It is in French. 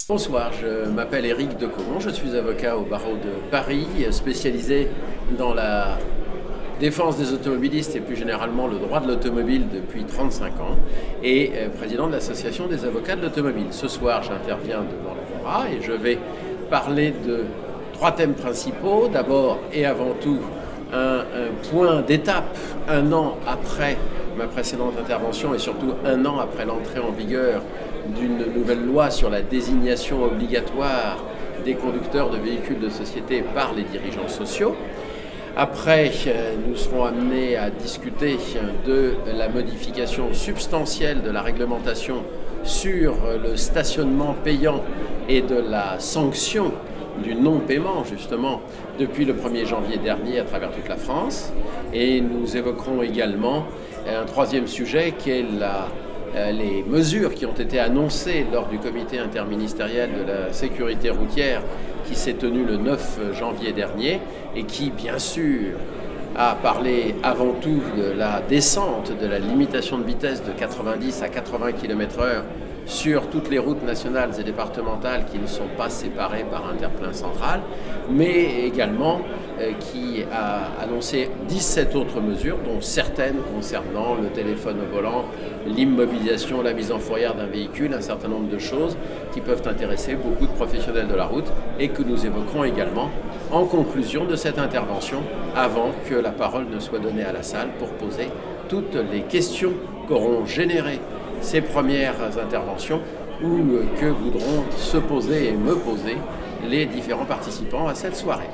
Bonsoir, je m'appelle Éric Decomont, je suis avocat au barreau de Paris, spécialisé dans la défense des automobilistes et plus généralement le droit de l'automobile depuis 35 ans et président de l'association des avocats de l'automobile. Ce soir, j'interviens devant le Barra et je vais parler de 3 thèmes principaux. D'abord et avant tout, un point d'étape, un an après ma précédente intervention et surtout un an après l'entrée en vigueur d'une nouvelle loi sur la désignation obligatoire des conducteurs de véhicules de société par les dirigeants sociaux. Après, nous serons amenés à discuter de la modification substantielle de la réglementation sur le stationnement payant et de la sanction du non-paiement, justement, depuis le 1er janvier dernier à travers toute la France. Et nous évoquerons également un troisième sujet qui est les mesures qui ont été annoncées lors du comité interministériel de la sécurité routière qui s'est tenu le 9 janvier dernier et qui, bien sûr, a parlé avant tout de la descente de la limitation de vitesse de 90 à 80 km/h sur toutes les routes nationales et départementales qui ne sont pas séparées par un terre-plein central, mais également qui a annoncé 17 autres mesures, dont certaines concernant le téléphone au volant, l'immobilisation, la mise en fourrière d'un véhicule, un certain nombre de choses qui peuvent intéresser beaucoup de professionnels de la route et que nous évoquerons également en conclusion de cette intervention avant que la parole ne soit donnée à la salle pour poser toutes les questions qu'auront généré ces premières interventions ou que voudront se poser et me poser les différents participants à cette soirée.